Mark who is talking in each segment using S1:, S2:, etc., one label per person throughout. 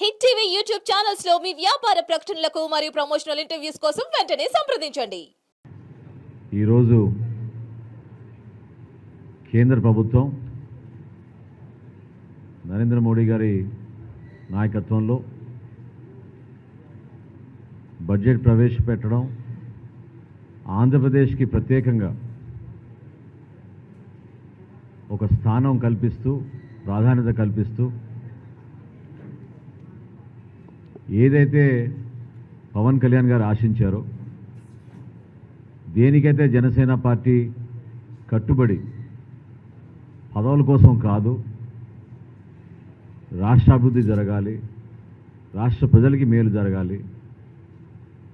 S1: Hit TV YouTube channels లో మీ వ్యాపార ప్రకటనలకు మరియు ప్రమోషనల్ ఇంటర్వ్యూస్ కోసం వెంటనే సంప్రదించండి.
S2: ఈరోజు కేంద్ర ప్రభుత్వం నరేంద్ర మోడీ గారి నాయకత్వంలో బడ్జెట్ ప్రవేశపెట్టడం, ఆంధ్రప్రదేశ్కి ప్రత్యేకంగా ఒక స్థానం కల్పిస్తూ, ప్రాధాన్యత కల్పిస్తూ ఏదైతే పవన్ కళ్యాణ్ గారు ఆశించారో, దేనికైతే జనసేన పార్టీ కట్టుబడి పదవుల కోసం కాదు, రాష్ట్రాభివృద్ధి జరగాలి, రాష్ట్ర ప్రజలకి మేలు జరగాలి,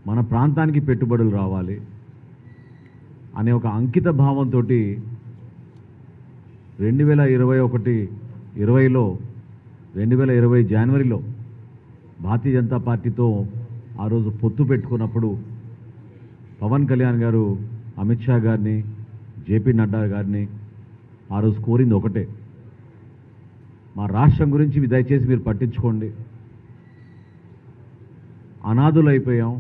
S2: మన ప్రాంతానికి పెట్టుబడులు రావాలి అనే ఒక అంకిత భావంతో 2020 జనవరిలో భారతీయ జనతా పార్టీతో ఆ రోజు పొత్తు పెట్టుకున్నప్పుడు పవన్ కళ్యాణ్ గారు అమిత్ షా గారిని, జేపీ నడ్డా గారిని ఆ రోజు కోరింది ఒకటే, మా రాష్ట్రం గురించి దయచేసి మీరు పట్టించుకోండి, అనాథులైపోయాం,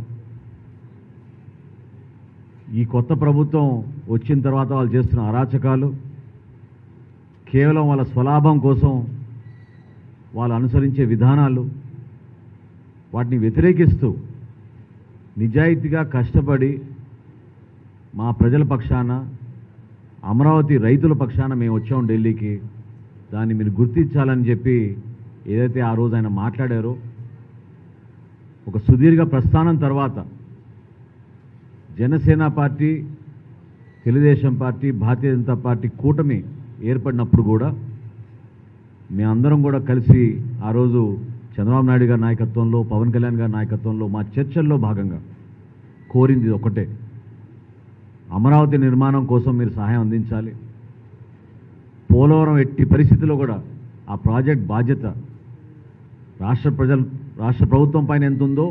S2: ఈ కొత్త ప్రభుత్వం వచ్చిన తర్వాత వాళ్ళు చేస్తున్న అరాచకాలు కేవలం వాళ్ళ స్వలాభం కోసం వాళ్ళు అనుసరించే విధానాలు, వాటిని వ్యతిరేకిస్తూ నిజాయితీగా కష్టపడి మా ప్రజల పక్షాన, అమరావతి రైతుల పక్షాన మేము వచ్చాం ఢిల్లీకి, దాన్ని మీరు గుర్తించాలని చెప్పి ఏదైతే ఆ రోజు ఆయన మాట్లాడారో, ఒక సుదీర్ఘ ప్రస్థానం తర్వాత Janasena party, Telugu Desam party, Bharatiya Janata party కూటమి ఏర్పడినప్పుడు కూడా మేమందరం కూడా కలిసి ఆ రోజు చంద్రబాబు నాయుడు గారి నాయకత్వంలో, పవన్ కళ్యాణ్ గారి నాయకత్వంలో మా చర్చల్లో భాగంగా కోరింది ఒకటే, అమరావతి నిర్మాణం కోసం మీరు సహాయం అందించాలి, పోలవరం ఎట్టి పరిస్థితుల్లో కూడా ఆ ప్రాజెక్ట్ బాధ్యత రాష్ట్ర ప్రభుత్వం పైన ఎంత ఉందో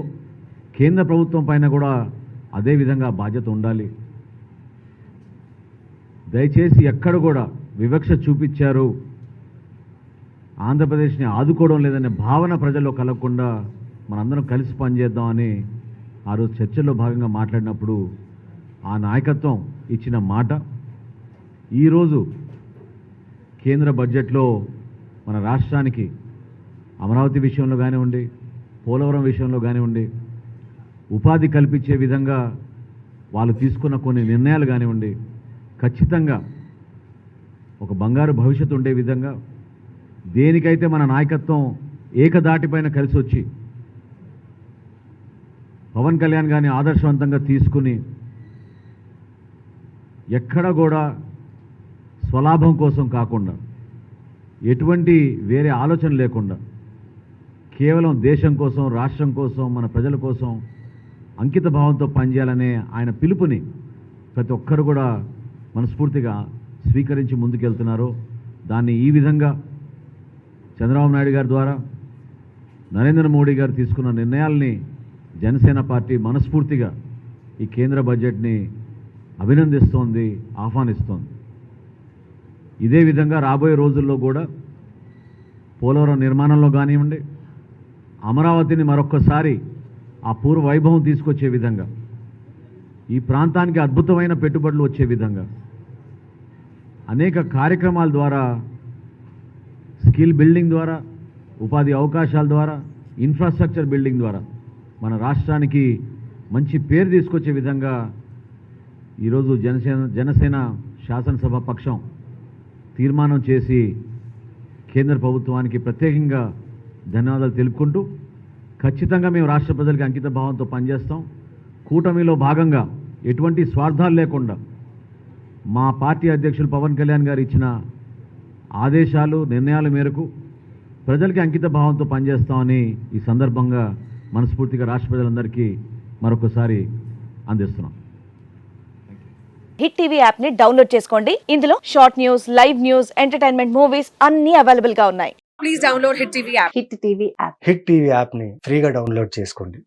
S2: కేంద్ర ప్రభుత్వం పైన కూడా అదే విధంగా బాధ్యత ఉండాలి, దయచేసి ఎక్కడ కూడా వివక్ష చూపించారు, ఆంధ్రప్రదేశ్ని ఆదుకోవడం లేదనే భావన ప్రజల్లో కలగకుండా మనందరం కలిసి పనిచేద్దామని ఆ రోజు చర్చల్లో భాగంగా మాట్లాడినప్పుడు ఆ నాయకత్వం ఇచ్చిన మాట ఈరోజు కేంద్ర బడ్జెట్లో మన రాష్ట్రానికి అమరావతి విషయంలో కానివ్వండి, పోలవరం విషయంలో కానివ్వండి, ఉపాధి కల్పించే విధంగా వాళ్ళు తీసుకున్న కొన్ని నిర్ణయాలు కానివ్వండి, ఖచ్చితంగా ఒక బంగారు భవిష్యత్తు ఉండే విధంగా, దేనికైతే మన నాయకత్వం ఏకదాటిపైన కలిసి వచ్చి పవన్ కళ్యాణ్ గారిని ఆదర్శవంతంగా తీసుకుని ఎక్కడ కూడా స్వలాభం కోసం కాకుండా, ఎటువంటి వేరే ఆలోచన లేకుండా కేవలం దేశం కోసం, రాష్ట్రం కోసం, మన ప్రజల కోసం అంకిత భావంతో పనిచేయాలనే ఆయన పిలుపుని ప్రతి ఒక్కరు కూడా మనస్ఫూర్తిగా స్వీకరించి ముందుకెళ్తున్నారు. దాన్ని ఈ విధంగా చంద్రబాబు నాయుడు గారి ద్వారా నరేంద్ర మోడీ గారు తీసుకున్న నిర్ణయాల్ని జనసేన పార్టీ మనస్ఫూర్తిగా ఈ కేంద్ర బడ్జెట్ని అభినందిస్తోంది, ఆహ్వానిస్తోంది. ఇదే విధంగా రాబోయే రోజుల్లో కూడా పోలవరం నిర్మాణంలో కానివ్వండి, అమరావతిని మరొక్కసారి ఆ పూర్వ వైభవం తీసుకొచ్చే విధంగా, ఈ ప్రాంతానికి అద్భుతమైన పెట్టుబడులు వచ్చే విధంగా అనేక కార్యక్రమాల ద్వారా, స్కిల్ బిల్డింగ్ ద్వారా, ఉపాధి అవకాశాల ద్వారా, ఇన్ఫ్రాస్ట్రక్చర్ బిల్డింగ్ ద్వారా మన రాష్ట్రానికి మంచి పేరు తీసుకొచ్చే విధంగా ఈరోజు జనసేన శాసనసభ పక్షం తీర్మానం చేసి కేంద్ర ప్రభుత్వానికి ప్రత్యేకంగా ధన్యవాదాలు తెలుపుకుంటూ, ఖచ్చితంగా మేము రాష్ట్ర ప్రజలకి అంకిత భావంతో పనిచేస్తాం. కూటమిలో భాగంగా ఎటువంటి స్వార్థాలు లేకుండా మా పార్టీ అధ్యక్షులు పవన్ కళ్యాణ్ గారు ఇచ్చిన ఆదేశాలు, నిర్ణయాల మేరకు ప్రజలకి అంకిత భావంతో పనిచేస్తామని ఈ సందర్భంగా మనస్ఫూర్తిగా రాష్ట్ర ప్రజలందరికీ మరొకసారి అందిస్తున్నాం.
S3: హిట్ టీవీ యాప్ ని డౌన్లోడ్ చేసుకోండి. ఇందులో short news, live news, entertainment movies అన్ని అవైలబుల్ గా ఉన్నాయి. Please download hit TV app.
S4: Hit TV app ని ఫ్రీగా డౌన్లోడ్ చేసుకోండి.